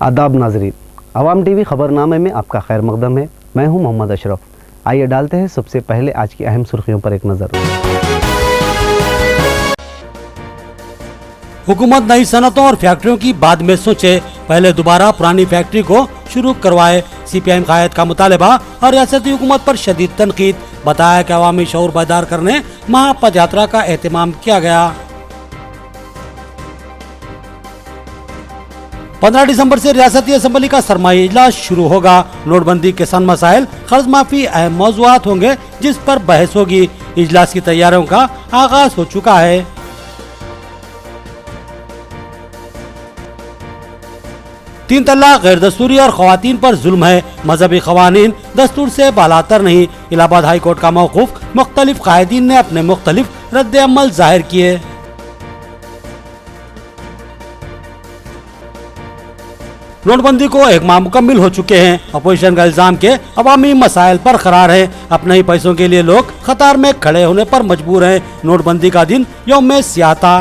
आदाब नाजरीन, अवाम टीवी खबरनामे में आपका खैर मकदम है। मैं हूं मोहम्मद अशरफ। आइए डालते हैं सबसे पहले आज की अहम सुर्खियों पर एक नज़र। हुकूमत नई सनतों और फैक्ट्रियों की बाद में सोचे, पहले दोबारा पुरानी फैक्ट्री को शुरू करवाए। CPIM कायद का मुतालबा और रियासती हुकूमत पर शदीद तनकीद। बताया कि अवामी शऊर बेदार करने महापद यात्रा का एहतमाम किया गया। 15 दिसंबर से रियासती असम्बली का सरमाई इजलास शुरू होगा। नोटबंदी के सन मसाइल, कर्ज माफी अहम मौज़ूआत होंगे जिस पर बहस होगी। इजलास की तैयारियों का आगाज हो चुका है। तीन तलाक गैर दस्तूरी और खवातीन पर जुल्म है। मजहबी कवानीन दस्तूर से बालातर नहीं। इलाहाबाद हाई कोर्ट का मौकूफ। मुख्तलिफ कायदीन ने अपने मुख्तलिफ रद्द अमल जाहिर किए। नोटबंदी को एक माह मुकम्मिल हो चुके हैं। अपोजिशन का इल्जाम के अवामी मसाइल पर करार है। अपने ही पैसों के लिए लोग कतार में खड़े होने पर मजबूर हैं। नोटबंदी का दिन यौम सियाह था।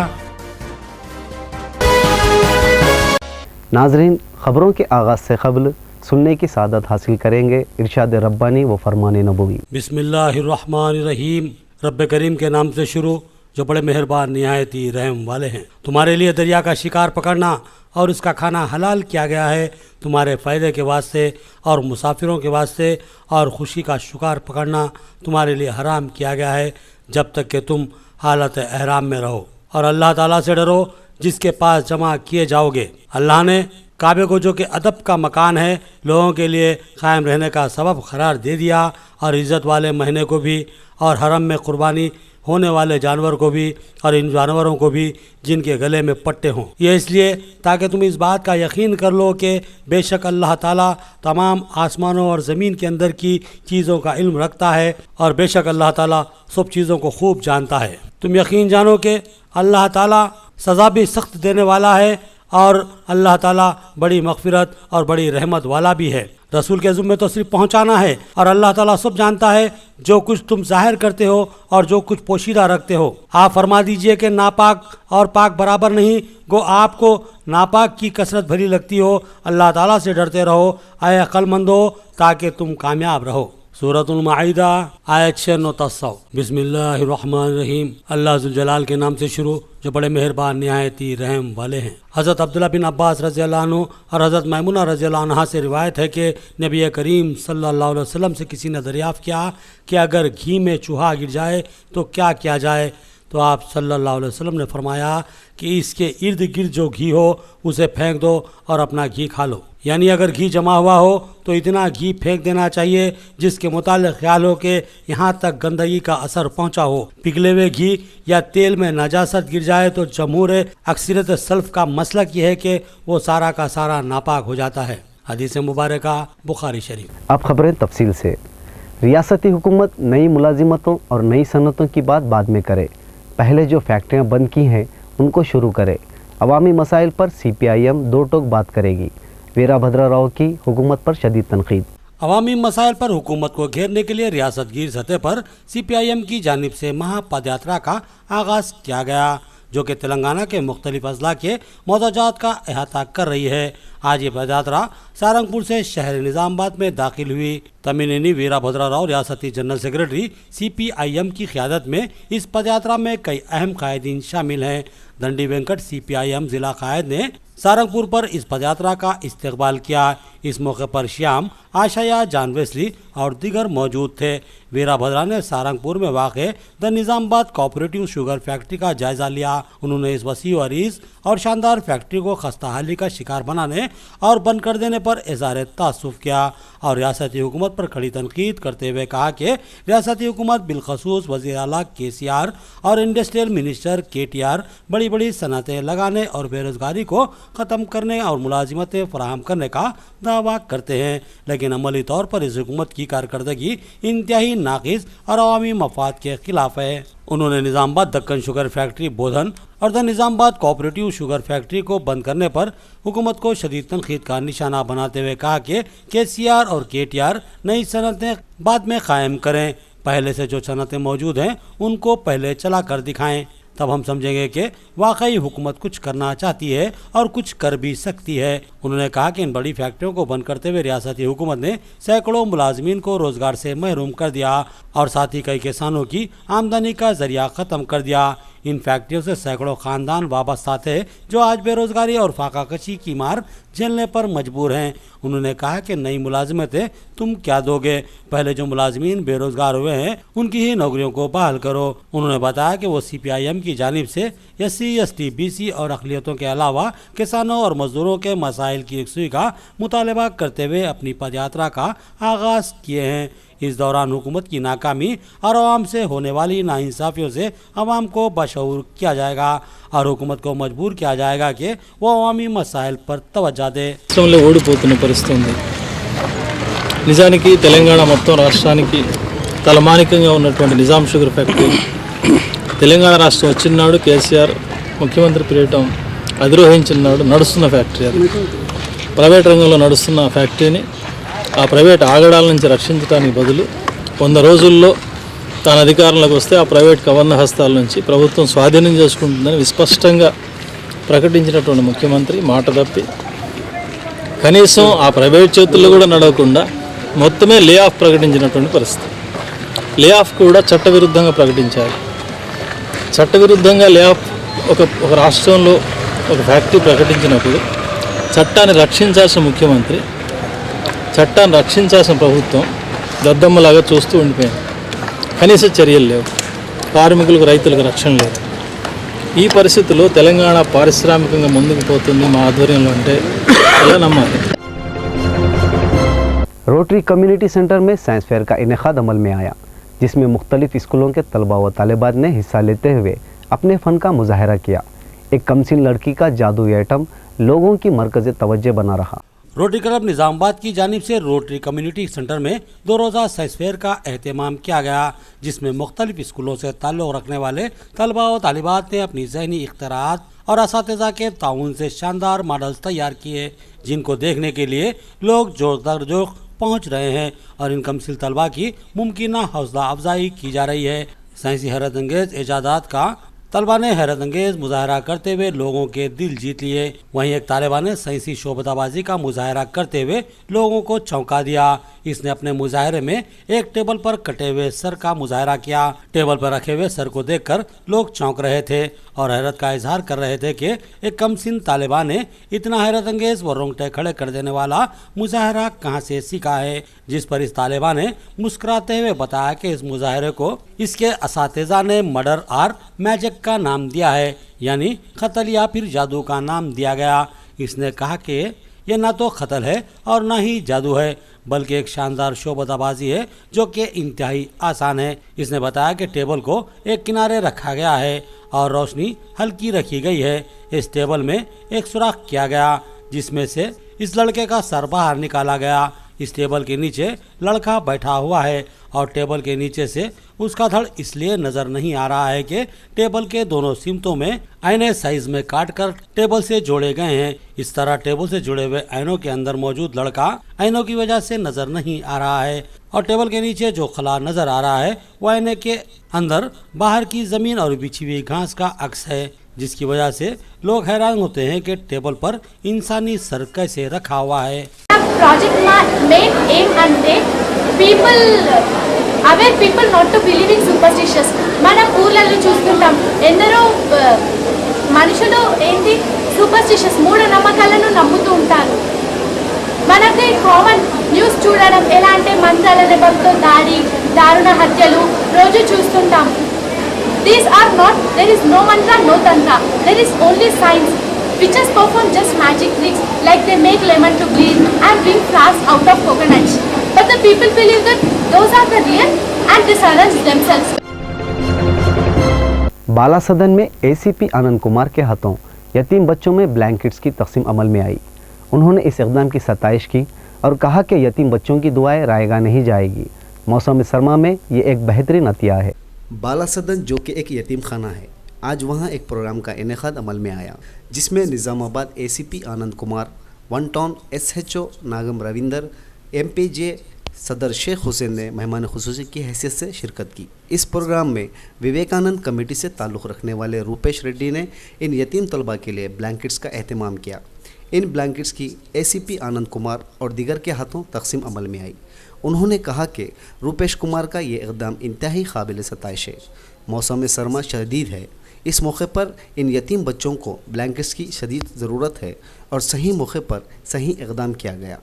नाजरीन, खबरों के आगाज से कबल सुनने की सादत हासिल करेंगे इरशाद रब्बानी व फरमान नबवी। बिस्मिल्लाहिर्रहमानिर्रहीम। रब्बे करीम के नाम से शुरू जो बड़े मेहरबान निहायत ही रहम वाले हैं। तुम्हारे लिए दरिया का शिकार पकड़ना और इसका खाना हलाल किया गया है तुम्हारे फ़ायदे के वास्ते और मुसाफिरों के वास्ते, और खुशी का शिकार पकड़ना तुम्हारे लिए हराम किया गया है जब तक कि तुम हालत एहराम में रहो। और अल्लाह ताला से डरो जिसके पास जमा किए जाओगे। अल्लाह ने काबे को जो कि अदब का मकान है लोगों के लिए कायम रहने का सबब करार दे दिया, और इज़्ज़त वाले महीने को भी और हरम में कुर्बानी होने वाले जानवर को भी और इन जानवरों को भी जिनके गले में पट्टे हों। ये इसलिए ताकि तुम इस बात का यकीन कर लो कि बेशक अल्लाह ताला तमाम आसमानों और ज़मीन के अंदर की चीज़ों का इल्म रखता है, और बेशक अल्लाह ताला सब चीज़ों को खूब जानता है। तुम यकीन जानो कि अल्लाह ताला सज़ा भी सख्त देने वाला है, और अल्लाह ताला बड़ी मग़फ़िरत और बड़ी रहमत वाला भी है। रसूल के ज़िम्मे तो सिर्फ पहुंचाना है, और अल्लाह ताला सब जानता है जो कुछ तुम ज़ाहिर करते हो और जो कुछ पोशीदा रखते हो। आप फरमा दीजिए कि नापाक और पाक बराबर नहीं, गो आपको नापाक की कसरत भरी लगती हो। अल्लाह ताला से डरते रहो आए अक्लमंदो, ताकि तुम कामयाब रहो। सूरतुल माइदा आयत 6-9। बिस्मिल्लाहिर्रहमानिर्रहीम। अल्लाह ज़ुल जलाल के नाम से शुरू जो बड़े मेहरबान निहायती रहम वाले हैं। हज़रत अब्दुल्लाह बिन अब्बास रज़ी अल्लाह अन्हु और हज़रत मैमुना रज़ी अल्लाह अन्हा से रिवायत है कि नबी करीम सल्लल्लाहु अलैहि वसल्लम से किसी ने दरियाफ़्त किया कि अगर घी में चूहा गिर जाए तो क्या किया जाए। तो आप सल्लल्लाहु अलैहि वसल्लम ने फरमाया कि इसके इर्द गिर्द जो घी हो उसे फेंक दो और अपना घी खा लो। यानी अगर घी जमा हुआ हो तो इतना घी फेंक देना चाहिए जिसके मुतालिक ख्याल हो कि यहाँ तक गंदगी का असर पहुँचा हो। पिघले हुए घी या तेल में नजासत गिर जाए तो जमहूर अक्सरियत सल्फ का मसलक ये है कि वो सारा का सारा नापाक हो जाता है। हदीस मुबारक बुखारी शरीफ। अब खबरें तफसील से। रियासती हुकूमत नई मुलाजिमतों और नई सनतों की बात बाद में करे, पहले जो फैक्ट्रियाँ बंद की हैं उनको शुरू करे। अवामी मसाइल पर CPIM दो टोक बात करेगी। वीरभद्र राव की हुकूमत पर शदीद तनकीद। अवामी मसाइल पर हुकूमत को घेरने के लिए रियासत गिर सतह पर CPIM की जानिब से महापद यात्रा का आगाज़ किया गया जो कि तेलंगाना के मुख्तलिफ अजला के मौज़ूआत का अहाता कर रही है। आज ये पद यात्रा सारंगपुर से शहर निज़ामाबाद में दाखिल हुई। तमिनेनी वीरभद्र राव रियासती जनरल सेक्रेटरी CPIM की क़यादत में इस पद यात्रा में कई अहम कायदीन शामिल हैं। दंडी वेंकट CPIM ज़िला कायद ने सारंगपुर पर इस पदयात्रा का इस्तकबाल किया। इस मौके पर श्याम, आशाया, जान वेस्ली और दीगर मौजूद थे। वीरभद्रा ने सारंगपुर में वाक़े the Nizamabad cooperative sugar factory का जायज़ा लिया। उन्होंने इस वसी व अरीज़ और शानदार फैक्ट्री को खस्ताहाली का शिकार बनाने और बंद कर देने पर इज़हार तासुफ़ किया, और रियासती हुकूमत पर कड़ी तनकीद करते हुए कहा कि रियासती हुकूमत बिलखसूस वज़ीर आला KCR और इंडस्ट्रियल मिनिस्टर KTR बड़ी बड़ी सनतें लगाने और बेरोज़गारी को ख़त्म करने और मुलाजिमतें फराहम करने का दावा करते हैं, लेकिन अमली तौर पर इस हुकूमत की कारकर्दगी इंतहाई नाक़िस और अवामी मफाद के खिलाफ है। उन्होंने निज़ामाबाद दक्कन शुगर फैक्ट्री बोधन और the Nizamabad cooperative sugar factory को बंद करने पर हुकूमत को शदीद तनकीद का निशाना बनाते हुए कहा कि KCR और KTR नई सनतें बाद में कायम करें, पहले से जो सनतें मौजूद हैं उनको पहले चला कर दिखाएं तब हम समझेंगे कि वाकई हुकूमत कुछ करना चाहती है और कुछ कर भी सकती है। उन्होंने कहा कि इन बड़ी फैक्ट्रियों को बंद करते हुए रियासती हुकूमत ने सैकड़ों मुलाजमीन को रोजगार से महरूम कर दिया और साथ ही कई किसानों की आमदनी का जरिया ख़त्म कर दिया। इन फैक्ट्रियों से सैकड़ों खानदान वाबस्ता थे जो आज बेरोजगारी और फाका कशी की मार झेलने पर मजबूर हैं। उन्होंने कहा कि नई मुलाजमतें तुम क्या दोगे, पहले जो मुलाजमीन बेरोजगार हुए हैं उनकी ही नौकरियों को बहाल करो। उन्होंने बताया कि वो CPIM की जानिब से SC, ST, BC और अक़लियतों के अलावा किसानों और मजदूरों के मसाइल की यकसुई का मुतालबा करते हुए अपनी पदयात्रा का आगाज़ किए हैं। इस दौरान हुकूमत की नाकामी और आवाम से होने वाली नाइंसाफ़ियों से आवाम को बशऊर किया जाएगा और हुकूमत को मजबूर किया जाएगा कि वो अवामी मसाइल पर तवज्जो दे। ఓడిపోతున్న పరిస్థితి ఉంది. నిజానికి తెలంగాణ మొత్తం రాష్ట్రానికి తలమానికంగా ఉన్నటువంటి నిజాం షుగర్ ఫ్యాక్టరీ తెలంగాణ రాష్ట్రం వచ్చినాడు కేసీఆర్ ముఖ్యమంత్రి పీరియటం అధిరోహించినాడు నడుస్తున్న ఫ్యాక్టరీ. అది ప్రైవేట్ రంగంలో నడుస్తున్న ఫ్యాక్టరీని ఆ ప్రైవేట్ ఆగడాల నుంచి రక్షించడానికి బదులు 100 రోజుల్లో తాను అధికారంలోకి వస్తే ఆ ప్రైవేట్ కవర్ణ హస్తాల నుంచి ప్రభుత్వం స్వాధీనం చేసుకుంటుందని విస్పష్టంగా ప్రకటించినటువంటి ముఖ్యమంత్రి మాట తప్పి కనీసం ఆ ప్రైవేట్ చేతుల్లో కూడా నడవకుండా మొత్తమే లే ఆఫ్ ప్రకటించినటువంటి పరిస్థితి. లే ఆఫ్ కూడా చట్టవిరుద్ధంగా ప్రకటించారు. చట్టవిరుద్ధంగా లే ఆఫ్ ఒక రాష్ట్రంలో ఒక ఫ్యాక్టరీ ప్రకటించినప్పుడు చట్టాన్ని రక్షించాల్సిన ముఖ్యమంత్రి, చట్టాన్ని రక్షించాల్సిన ప్రభుత్వం దద్దమ్మలాగా చూస్తూ ఉండిపోయింది. కనీస చర్యలు లేవు, కార్మికులకు రైతులకు రక్షణ లేదు. ఈ పరిస్థితుల్లో తెలంగాణ పారిశ్రామికంగా ముందుకు పోతుంది మా ఆధ్వర్యంలో అంటే ఎలా నమ్మాలి? रोटरी कम्युनिटी सेंटर में साइंस फेयर का इनेकाद अमल में आया, जिसमें मुख्तलिफ स्कूलों के तलबा व तालिबात ने हिस्सा लेते हुए अपने फ़न का मुजाहरा किया। एक कमसिन लड़की का जादुई आइटम लोगों की मरकज़ तवज्जो बना रहा। रोटरी क्लब निज़ामाबाद की जानिब से रोटरी कम्युनिटी सेंटर में 2 रोज़ा साइंस फेयर का एहतमाम किया गया, जिसमें मुख्तलिफ स्कूलों से ताल्लुक़ रखने वाले तलबा व तालिबात ने अपनी ज़हनी इख्तिरात और असातिज़ा के ताउन से शानदार मॉडल्स तैयार किए, जिनको देखने के लिए लोग जोर दर जोर पहुँच रहे हैं और इन कमसिल तलबा की मुमकिना हौसला अफजाई की जा रही है। साइंसी हैरत अंगेज़ इजादात का तलबा ने हैरत अंगेज़ मुजाहरा करते हुए लोगों के दिल जीत लिए। वहीं एक तालिबा ने साइंसी शोबताबाजी का मुजाहरा करते हुए लोगों को चौंका दिया। इसने अपने मुजाहरे में एक टेबल पर कटे हुए सर का मुजाहरा किया। टेबल पर रखे हुए सर को देखकर लोग चौंक रहे थे और हैरत का इजहार कर रहे थे कि एक कमसिन तालिबा ने इतना हैरत अंगेज़ व रोंगटे खड़े कर देने वाला मुजाहरा कहाँ से सीखा है। जिस पर इस तालिबा ने मुस्कुराते हुए बताया कि इस मुजाहरे को इसके असातिज़ा ने मर्डर और मैजिक का नाम दिया है, यानी कत्ल या फिर जादू का नाम दिया गया। इसने कहा कि यह ना तो कत्ल है और ना ही जादू है, बल्कि एक शानदार शोबताबाजी है जो कि इंतहाई आसान है। इसने बताया कि टेबल को एक किनारे रखा गया है और रोशनी हल्की रखी गई है। इस टेबल में एक सुराख किया गया जिसमें से इस लड़के का सर बाहर निकाला गया। इस टेबल के नीचे लड़का बैठा हुआ है और टेबल के नीचे से उसका धड़ इसलिए नज़र नहीं आ रहा है कि टेबल के दोनों सिमतों में आईने साइज में काट कर टेबल से जोड़े गए हैं। इस तरह टेबल से जुड़े हुए आइनों के अंदर मौजूद लड़का आइनों की वजह से नज़र नहीं आ रहा है और टेबल के नीचे जो खला नज़र आ रहा है वह आईने के अंदर बाहर की ज़मीन और बिछी हुई घास का अक्स है, जिसकी वजह से लोग हैरान होते हैं कि टेबल पर इंसानी सर कैसे रखा हुआ है। Project main aim and people aware people not to believe in superstitious. మనం ఊర్లలో చూస్తుంటాం ఎందరో మనుషులు ఏంటి సూపర్స్టిషియస్ మూఢనమ్మకాలను నమ్ముతూ ఉంటారు. మనకి కామన్ న్యూస్ చూడడం ఎలా అంటే మంత్రాల దెబ్బతో దారుణ హత్యలు రోజు చూస్తుంటాం. These are not, there is no mantra, no tantra, there is only science. Witches perform just magic tricks like they make lemon to bleed and bring flowers out of coconuts. But the people believe that those are the real and they silence themselves. बाला सदन में ACP Anand Kumar के हाथों यतीम बच्चों में blankets की तकसीम अमल में आई। उन्होंने इस इक़दाम की सताइश की और कहा कि यतीम बच्चों की दुआएं रायगा नहीं जाएगी। मौसम सरमा में ये एक बेहतरीन अतिया है। बाला सदन जो कि एक यतीम खाना है, आज वहाँ एक प्रोग्राम का इनेकाद अमल में आया, जिसमें Nizamabad ACP Anand Kumar, one town SHO Nagam Ravinder, MPJ सदर शेख हुसैन ने मेहमान खुसूसी की हैसियत से शिरकत की। इस प्रोग्राम में विवेकानंद कमेटी से ताल्लुक़ रखने वाले रूपेश रेड्डी ने इन यतीम तलबा के लिए ब्लैंकेट्स का एहतमाम किया। इन ब्लैंकेट्स की एसीपी आनंद कुमार और दीगर के हाथों तकसीम अमल में आई। उन्होंने कहा कि रूपेश कुमार का ये इक़दाम इंतहाई काबिल सताइश है। मौसम सरमा शदीद है, इस मौके पर इन यतीम बच्चों को ब्लैंकेट्स की शदीद ज़रूरत है और सही मौके पर सही इक़दाम किया गया।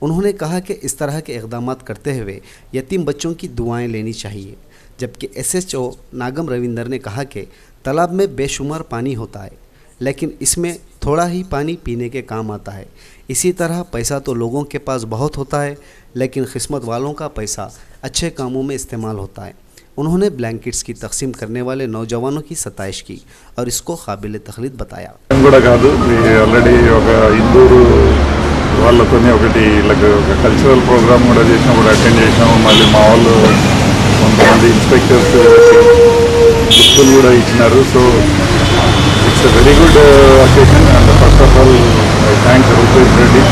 उन्होंने कहा कि इस तरह के इक़दाम करते हुए यतीम बच्चों की दुआएं लेनी चाहिए। जबकि SHO नागम रविंदर ने कहा कि तालाब में बेशुमार पानी होता है, लेकिन इसमें थोड़ा ही पानी पीने के काम आता है। इसी तरह पैसा तो लोगों के पास बहुत होता है, लेकिन किस्मत वालों का पैसा अच्छे कामों में इस्तेमाल होता है। उन्होंने ब्लैंकेट्स की तकसीम करने वाले नौजवानों की सताइश की और इसको काबिल तखलीद बताया। ఆల్రెడీ ఒక ఇందూరు వాళ్ళతోనే ఒకటి కల్చరల్ ప్రోగ్రామ్ కూడా చేసినా, కూడా అటెండ్ చేసినాము. మళ్ళీ మా వాళ్ళు కొంతమంది ఇన్స్పెక్టర్స్ గిఫ్టులు కూడా ఇచ్చినారు. So it's a very good occasion. And first of all I thanks Rupesh Reddy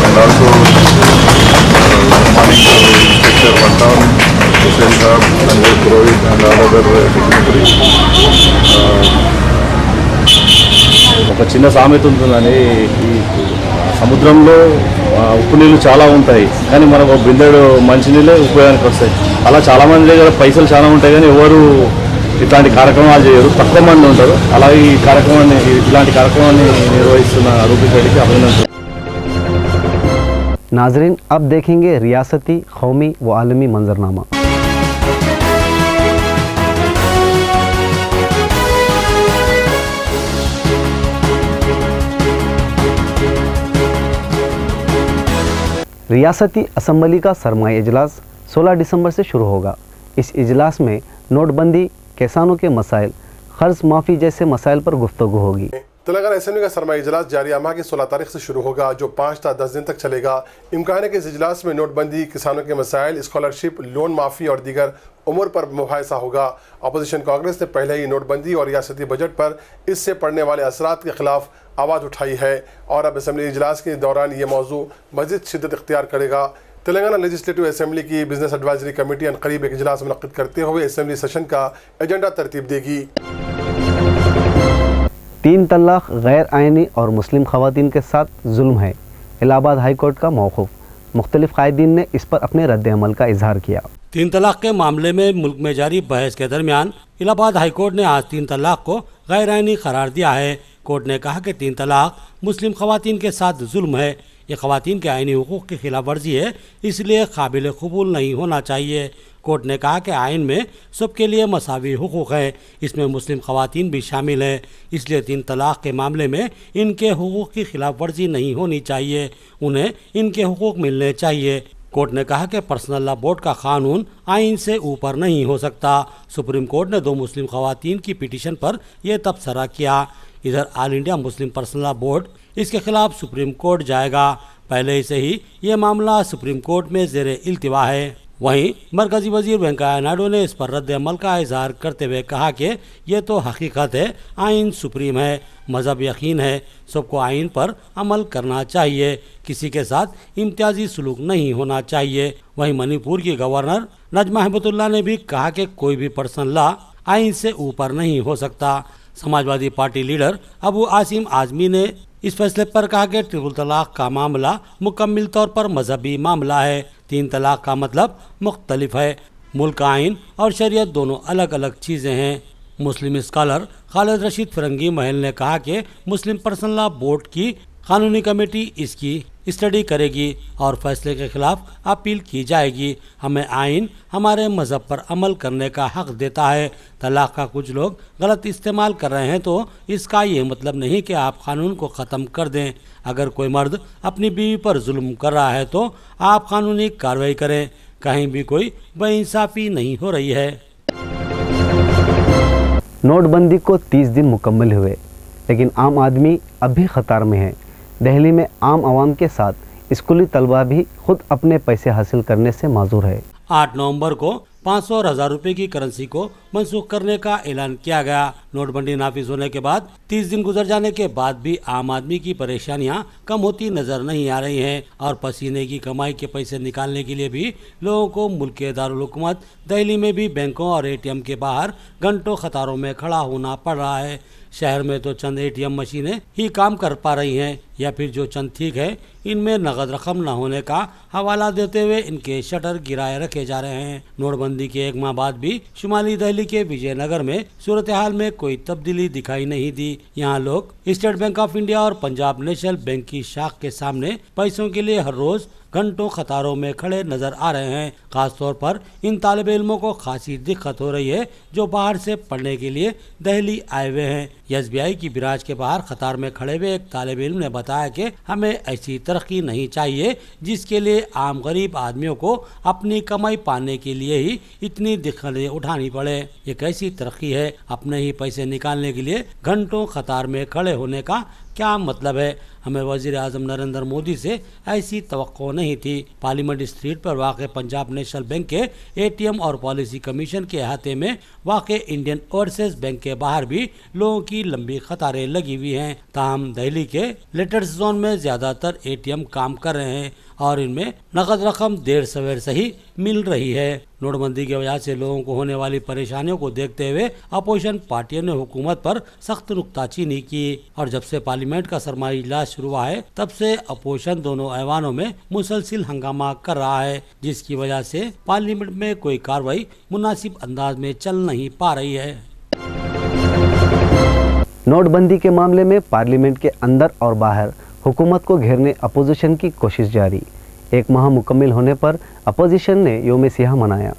and also morning inspector Pattan, Hussain Sahab, Sanjay Purohit and all other dignitaries. ఒక చిన్న సామెత ఉంటుందని, ఈ సముద్రంలో ఉప్పు నీళ్ళు చాలా ఉంటాయి, కానీ మనకు బిందెడు మంచినీళ్ళే ఉపయోగానికి వస్తాయి. అలా చాలామంది దగ్గర పైసలు చాలా ఉంటాయి, కానీ ఎవరు ఇట్లాంటి కార్యక్రమాలు చేయరు, తక్కువ మంది ఉంటారు. అలాగే ఈ కార్యక్రమాన్ని, ఇలాంటి కార్యక్రమాన్ని నిర్వహిస్తున్న రూపేష్ రెడ్డికి అభినందనలు. नाजरीन, अब देखेंगे रियासती, कौमी व आलमी मंजरनामा। रियासती असम्बली का सरमाई इजलास 16 दिसंबर से शुरू होगा। इस इजलास में नोटबंदी, किसानों के मसाइल, कर्ज माफ़ी जैसे मसाइल पर गुफ्तगू होगी। तेलंगाना असेंबली का सरमाई इजलास जारी माह की 16 तारीख से शुरू होगा, जो 5 ta 10 दिन तक चलेगा। इम्कान है कि इस इजलास में नोटबंदी, किसानों के मसाइल, स्कॉलरशिप, लोन माफ़ी और दीगर उमूर पर मुबाहिसा होगा। अपोजिशन कांग्रेस ने पहले ही नोटबंदी और रियासती बजट पर इससे पड़ने वाले असरात के खिलाफ आवाज़ उठाई है और अब असेंबली इजलास के दौरान ये मौजू मज़ीद शिद्दत इख्तियार करेगा। तेलंगाना लेजिस्लेटिव असेंबली की बिजनेस एडवाइजरी कमेटी अनकरीब एक इजलास मुनक़्क़िद करते हुए असेंबली सेशन का एजेंडा तरतीब देगी। 3 तलाक गैर आइनी और मुस्लिम ख़वातीन के साथ जुल्म है, इलाहाबाद हाई कोर्ट का मौक़ूफ़। मुख्तलिफ कायदीन ने इस पर अपने रद्द अमल का इजहार किया। 3 तलाक के मामले में मुल्क में जारी बहस के दरमियान इलाहाबाद हाई कोर्ट ने आज 3 तलाक को गैर आइनी करार दिया है। कोर्ट ने कहा कि 3 तलाक मुस्लिम ख़वातीन के साथ जुल्म है, ये ख़वातीन के आइनी हुकूक़ की खिलाफ वर्जी है, इसलिए काबिल कबूल नहीं होना चाहिए। कोर्ट ने कहा कि आइन में सबके लिए मसावी हुकूक़ हैं, इसमें मुस्लिम ख़वातीन भी शामिल हैं, इसलिए 3 तलाक के मामले में इनके हुकूक़ की खिलाफ वर्जी नहीं होनी चाहिए, उन्हें इनके हुकूक़ मिलने चाहिए। कोर्ट ने कहा कि पर्सनल लॉ बोर्ड का कानून आइन से ऊपर नहीं हो सकता। सुप्रीम कोर्ट ने 2 मुस्लिम ख़वातीन की पिटीशन पर यह तबसरा किया। इधर all India Muslim personal law board इसके खिलाफ सुप्रीम कोर्ट जाएगा। पहले से ही ये मामला सुप्रीम कोर्ट में ज़ेर इल्तिवा है। वहीं मरकज़ी वज़ीर वेंकैया नायडू ने इस पर रद्द अमल का इजहार करते हुए कहा कि ये तो हकीकत है, आइन सुप्रीम है, मज़हब यकीन है, सबको आइन पर अमल करना चाहिए, किसी के साथ इम्तियाजी सलूक नहीं होना चाहिए। वहीं मणिपुर की गवर्नर नजमा हेपतुल्ला ने भी कहा कि कोई भी पर्सनल लॉ आइन से ऊपर नहीं हो सकता। समाजवादी पार्टी लीडर अबू आसिम आजमी ने इस फैसले पर कहा कि ट्रिपल तलाक का मामला मुकम्मल तौर पर मजहबी मामला है। 3 तलाक का मतलब मुख्तलिफ है। मुल्क आइन और शरीयत दोनों अलग अलग चीज़ें हैं। मुस्लिम स्कॉलर खालिद रशीद फिरंगी महल ने कहा कि मुस्लिम पर्सनल लॉ बोर्ड की कानूनी कमेटी इसकी स्टडी करेगी और फैसले के खिलाफ अपील की जाएगी। हमें आइन हमारे मज़हब पर अमल करने का हक़ देता है। तलाक का कुछ लोग गलत इस्तेमाल कर रहे हैं तो इसका ये मतलब नहीं कि आप कानून को ख़त्म कर दें। अगर कोई मर्द अपनी बीवी पर जुल्म कर रहा है तो आप कानूनी कार्रवाई करें। कहीं भी कोई बेइंसाफ़ी नहीं हो रही है। नोटबंदी को 30 दिन मुकम्मल हुए, लेकिन आम आदमी अब भी ख़तार में है। दिल्ली में आम आवाम के साथ स्कूली तलबा भी खुद अपने पैसे हासिल करने से माजूर है। 8 नवंबर को 500 और 1000 रुपए की करेंसी को मनसूख करने का ऐलान किया गया। नोटबंदी नाफिज होने के बाद 30 दिन गुजर जाने के बाद भी आम आदमी की परेशानियां कम होती नजर नहीं आ रही हैं और पसीने की कमाई के पैसे निकालने के लिए भी लोगों को मुल्क के दारुल हुकूमत दिल्ली में भी बैंकों और ATM के बाहर घंटों कतारों में खड़ा होना पड़ रहा है। शहर में तो चंद ATM मशीनें ही काम कर पा रही हैं या फिर जो चंद ठीक है इनमें नगद रकम न होने का हवाला देते हुए इनके शटर गिराए रखे जा रहे हैं। नोटबंदी के 1 माह बाद भी शुमाली दिल्ली के विजयनगर में सूरत हाल में कोई तब्दीली दिखाई नहीं दी। यहाँ लोग स्टेट बैंक ऑफ इंडिया और पंजाब नेशनल बैंक की शाख के सामने पैसों के लिए हर रोज घंटों कतारों में खड़े नजर आ रहे हैं। खासतौर पर इन तालिब इल्मों को खासी दिक्कत हो रही है जो बाहर से पढ़ने के लिए दिल्ली आए हुए हैं। SBI की ब्रांच के बाहर कतार में खड़े हुए एक तालिब इल्म ने बताया कि हमें ऐसी तरक्की नहीं चाहिए जिसके लिए आम गरीब आदमियों को अपनी कमाई पाने के लिए ही इतनी दिक्कतें उठानी पड़े। ये कैसी तरक्की है? अपने ही पैसे निकालने के लिए घंटों कतार में खड़े होने का क्या मतलब है? हमें वजीर आजम नरेंद्र मोदी से ऐसी तवक्को नहीं थी। पार्लियामेंट स्ट्रीट पर वाक़ पंजाब नेशनल बैंक के ATM और पॉलिसी कमीशन के अहाते में वाक़ इंडियन ओवरसीज बैंक के बाहर भी लोगों की लंबी कतारें लगी हुई हैं। ताहम दिल्ली के लेटेस्ट जोन में ज़्यादातर ATM काम कर रहे हैं और इनमें नकद रकम देर सवेर से ही मिल रही है। नोटबंदी की वजह से लोगों को होने वाली परेशानियों को देखते हुए अपोजिशन पार्टियों ने हुकूमत पर सख्त नुक्ताचीनी की और जब से पार्लियामेंट का सरमाई इजलास शुरू हुआ है तब से अपोजिशन दोनों ऐवानों में मुसलसिल हंगामा कर रहा है जिसकी वजह से पार्लियामेंट में कोई कार्रवाई मुनासिब अंदाज में चल नहीं पा रही है। नोटबंदी के मामले में पार्लियामेंट के अंदर और बाहर हुकूमत को घेरने अपोजिशन की कोशिश जारी। 1 माह मुकम्मिल होने पर अपोजिशन ने यौम सियाह मनाया।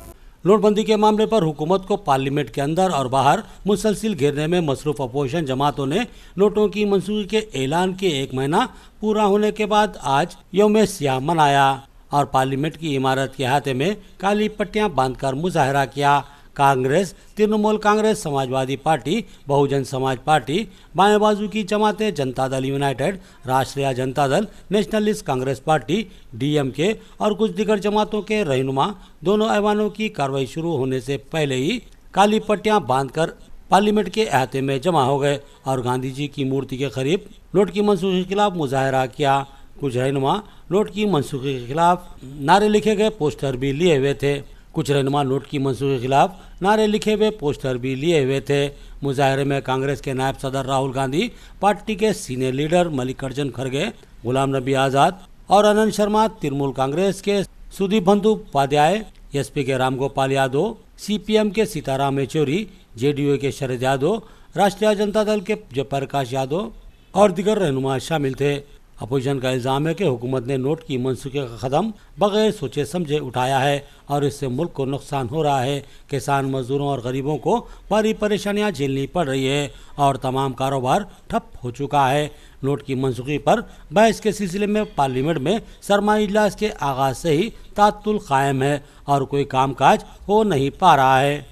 नोटबंदी के मामले पर हुकूमत को पार्लियामेंट के अंदर और बाहर मुसलसिल घेरने में मसरूफ अपोजिशन जमातों ने नोटों की मंसूखी के ऐलान के 1 महीना पूरा होने के बाद आज यौम सियाह मनाया और पार्लियामेंट की इमारत के अहाते में काली पट्टियां बांधकर मुजाहरा किया। कांग्रेस, तृणमूल कांग्रेस, समाजवादी पार्टी, बहुजन समाज पार्टी, बाएं बाजू की जमातें, जनता दल यूनाइटेड, राष्ट्रीय Janata Dal, nationalist Congress party, DMK और कुछ दीगर जमातों के रहनुमा दोनों ऐवानों की कार्रवाई शुरू होने से पहले ही काली पट्टियां बांधकर पार्लियामेंट के अहाते में जमा हो गए और गांधी जी की मूर्ति के करीब नोट की मंसूखी के खिलाफ मुजाहरा किया। कुछ रहनुमा नोट की मंसूखी के खिलाफ नारे लिखे गए पोस्टर भी लिए हुए थे। कुछ रहनुमा नोट की मंसूखी के खिलाफ नारे लिखे हुए पोस्टर भी लिए हुए थे। मुजाहरे में कांग्रेस के नायब सदर राहुल गांधी, पार्टी के सीनियर लीडर मल्लिकार्जुन खड़गे, गुलाम नबी आज़ाद और आनंद शर्मा, तृणमूल कांग्रेस के सुदीप बंदोपाध्याय, SP के रामगोपाल यादव, CPM के सीताराम येचूरी, JDU के शरद यादव, राष्ट्रीय जनता दल के जयप्रकाश यादव और दीगर रहनुमा शामिल थे। अपोजिशन का इल्ज़ाम है कि हुकूमत ने नोट की मंसूखी का कदम बगैर सोचे समझे उठाया है और इससे मुल्क को नुकसान हो रहा है। किसान, मजदूरों और गरीबों को भारी परेशानियां झेलनी पड़ रही है और तमाम कारोबार ठप हो चुका है। नोट की मंसूखी पर बहस के सिलसिले में पार्लियामेंट में सरमाई इजलास के आगाज से ही तातुल कायम है और कोई कामकाज हो नहीं पा रहा है।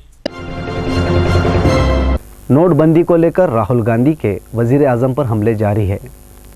नोटबंदी को लेकर राहुल गांधी के वजीर आजम पर हमले जारी है।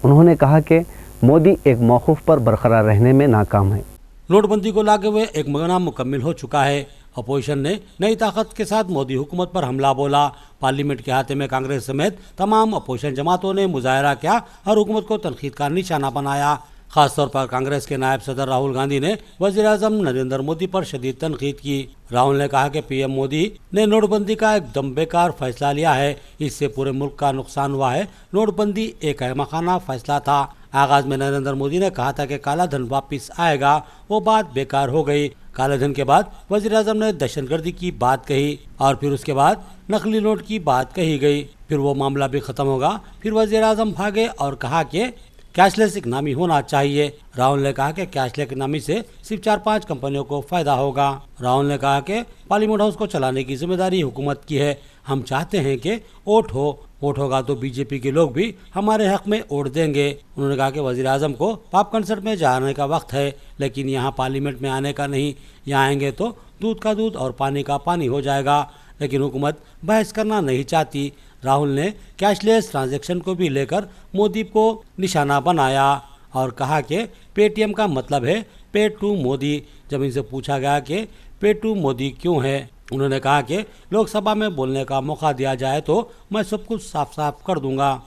उन्होंने कहा कि मोदी एक मौक़िफ़ पर बरकरार रहने में नाकाम है। नोटबंदी को लागे हुए 1 महीना मुकम्मिल हो चुका है। अपोजिशन ने नई ताकत के साथ मोदी हुकूमत पर हमला बोला। पार्लियामेंट के हाथे में कांग्रेस समेत तमाम अपोजिशन जमातों ने मुजाहरा किया और हुकूमत को तनकीद का निशाना बनाया। खासतौर पर कांग्रेस के नायब सदर राहुल गांधी ने वजीर आजम नरेंद्र मोदी पर शदीद तनकीद की। राहुल ने कहा कि PM मोदी ने नोटबंदी का एकदम बेकार फैसला लिया है, इससे पूरे मुल्क का नुकसान हुआ है। नोटबंदी एक अहमकाना फैसला था। आगाज में नरेंद्र मोदी ने कहा था कि काला धन वापिस आएगा, वो बात बेकार हो गई। काले धन के बाद वजीर आजम ने दहशतगर्दी की बात कही और फिर उसके बाद नकली नोट की बात कही गई। फिर वो मामला भी खत्म होगा। फिर वजीर आजम भागे और कहा कि कैशलेस इकनॉमी होना चाहिए। राहुल ने कहा कि कैशलेस इकनॉमी से सिर्फ 4-5 कंपनियों को फायदा होगा। राहुल ने कहा कि पार्लियामेंट हाउस को चलाने की जिम्मेदारी हुकूमत की है। हम चाहते हैं कि वोट होगा तो BJP के लोग भी हमारे हक में वोट देंगे। उन्होंने कहा कि वजीर आजम को पॉप कंसर्ट में जाने का वक्त है, लेकिन यहाँ पार्लियामेंट में आने का नहीं। यहाँ आएंगे तो दूध का दूध और पानी का पानी हो जाएगा, लेकिन हुकूमत बहस करना नहीं चाहती। राहुल ने कैशलेस ट्रांजैक्शन को भी लेकर मोदी को निशाना बनाया और कहा कि पेटीएम का मतलब है पे टू मोदी। जब इनसे पूछा गया कि पेटू मोदी क्यों है। उन्होंने कहा कि लोकसभा में बोलने का मौका दिया जाए तो मैं सब कुछ साफ साफ कर दूंगा।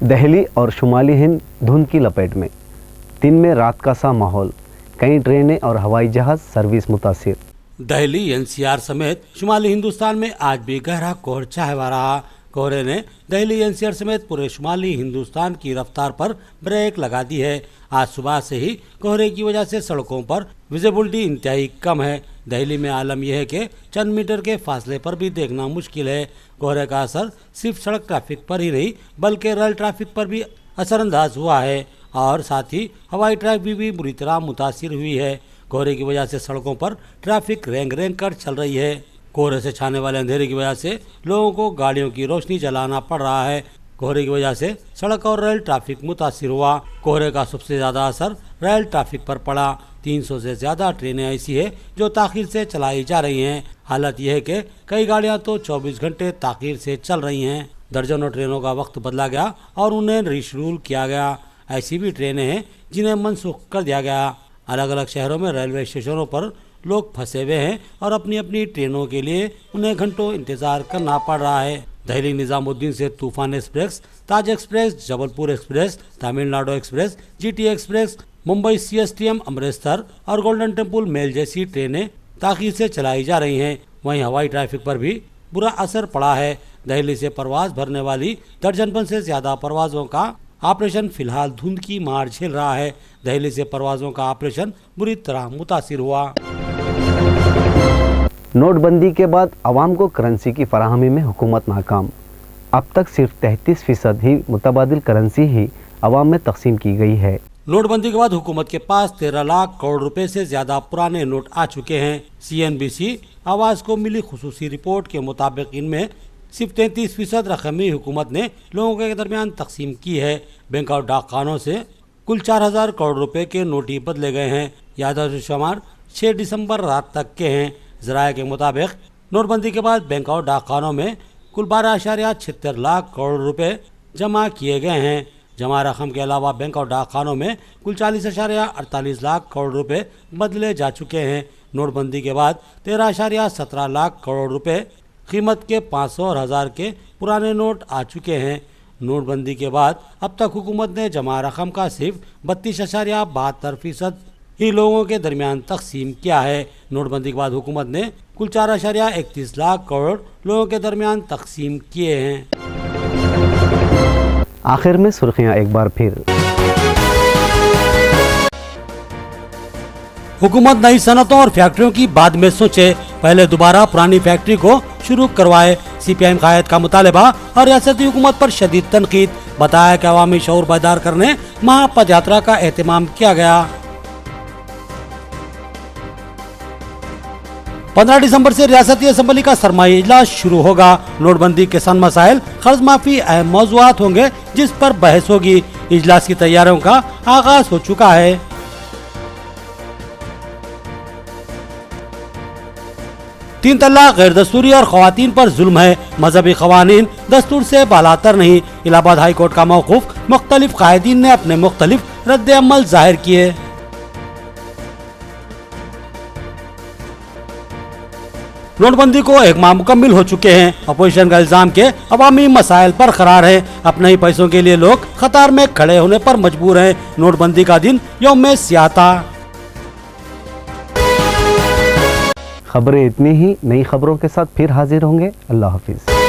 दिल्ली और शुमाली हिंद धुंध की लपेट में, दिन में रात का सा माहौल, कई ट्रेनें और हवाई जहाज सर्विस मुतासिर। दिल्ली एनसीआर समेत शुमाली हिंदुस्तान में आज भी गहरा कोहरा छाया हुआ रहा। कोहरे ने दिल्ली एनसीआर समेत पूरे शुमाली हिंदुस्तान की रफ्तार पर ब्रेक लगा दी है। आज सुबह से ही कोहरे की वजह से सड़कों पर विजिबिलिटी इंतहाई कम है। दिल्ली में आलम यह है कि चंद मीटर के फासले पर भी देखना मुश्किल है। कोहरे का असर सिर्फ सड़क ट्रैफिक पर ही नहीं बल्कि रेल ट्रैफिक पर भी असरअंदाज हुआ है और साथ ही हवाई ट्रैफिक भी बुरी तरह मुतासिर हुई है। कोहरे की वजह से सड़कों पर ट्रैफिक रेंग रेंग कर चल रही है। कोहरे से छाने वाले अंधेरे की वजह से लोगों को गाड़ियों की रोशनी जलाना पड़ रहा है। कोहरे की वजह से सड़क और रेल ट्रैफिक मुतासिर हुआ। कोहरे का सबसे ज़्यादा असर रेल ट्रैफिक पर पड़ा। 300 से ज़्यादा ट्रेनें ऐसी है जो ताख़ीर से चलाई जा रही हैं। हालत यह है कि कई गाड़ियां तो 24 घंटे ताख़ीर से चल रही हैं। दर्जनों ट्रेनों का वक्त बदला गया और उन्हें रीशेड्यूल किया गया। ऐसी भी ट्रेनें हैं जिन्हें मनसूख कर दिया गया। अलग अलग शहरों में रेलवे स्टेशनों पर लोग फंसे हुए हैं और अपनी अपनी ट्रेनों के लिए उन्हें घंटों इंतजार करना पड़ रहा है। दिल्ली निजामुद्दीन से Toofan express, Taj express, Jabalpur express, Tamil Nadu express, GT express, Mumbai CSTM, Amritsar और गोल्डन टेम्पल मेल जैसी ट्रेनें ताख़ीर से चलाई जा रही हैं। वहीं हवाई ट्रैफिक पर भी बुरा असर पड़ा है। दिल्ली से परवाज भरने वाली दर्जन से ज़्यादा परवाज़ों का ऑपरेशन फिलहाल धुंध की मार झेल रहा है। दिल्ली से परवाज़ों का ऑपरेशन बुरी तरह मुतासिर हुआ। नोटबंदी के बाद आवाम को करेंसी की फराहमी में हुकूमत नाकाम। अब तक सिर्फ 33% ही मुतबादिल करेंसी ही आवाम में तकसीम की गई है। नोटबंदी के बाद हुकूमत के पास 13 लाख करोड़ रुपए से ज्यादा पुराने नोट आ चुके हैं। CNBC आवाज को मिली खुसूसी रिपोर्ट के मुताबिक इनमें सिर्फ 33% रकम ही हुकूमत ने लोगों के दरमियान तकसीम की है। बैंक और डाकखानों से कुल 4000 करोड़ रुपए के नोट ही बदले गए हैं। यादव शुमार 6 दिसंबर रात तक के हैं। ज़राए के मुताबिक नोटबंदी के बाद बैंक और डाकखानों में कुल 12.76 लाख करोड़ रुपए जमा किए गए हैं। जमा रकम के अलावा बैंक और डाकखानों में कुल 40.48 लाख करोड़ रुपए बदले जा चुके हैं। नोटबंदी के बाद 13.17 लाख करोड़ रुपए कीमत के 500 और 1000 के पुराने नोट आ चुके हैं। नोटबंदी के बाद अब तक हुकूमत ने जमा रकम का सिर्फ 32.72% ही लोगों के दरमियान तकसीम किया है। नोटबंदी के बाद हुकूमत ने कुल 4.31 लाख करोड़ लोगों के दरमियान तकसीम किए हैं। आखिर में सुर्खियां एक बार फिर। हुकूमत नई सनतों और फैक्ट्रियों की बाद में सोचे, पहले दोबारा पुरानी फैक्ट्री को शुरू करवाए। CPIM कायद का मुतालबा और रियासती हुकूमत पर शदीद तनकीद। बताया कि अवामी शऊर बेदार करने महापद यात्रा का एहतमाम किया गया। 15 दिसंबर से रियासती असम्बली का सरमाई इजलास शुरू होगा। नोटबंदी के सन मसाइल, कर्ज माफी अहम मौज़ूआत होंगे जिस पर बहस होगी। इजलास की तैयारियों का आगाज हो चुका है। तीन तलाक गैर दस्तूरी और खवातीन पर जुल्म है। मजहबी कवानीन दस्तूर से बालातर नहीं। इलाहाबाद हाई कोर्ट का मौकूफ, मुख्तलिफ कायदीन ने अपने मुख्तलिफ रद्द अमल जाहिर किए। नोटबंदी को एक माह मुकम्मिल हो चुके हैं। अपोजिशन का इल्जाम के अवामी मसाइल पर करार है। अपने ही पैसों के लिए लोग कतार में खड़े होने पर मजबूर हैं। नोटबंदी का दिन यौम सियाह था। खबरें इतनी ही, नई खबरों के साथ फिर हाजिर होंगे। अल्लाह हाफिज।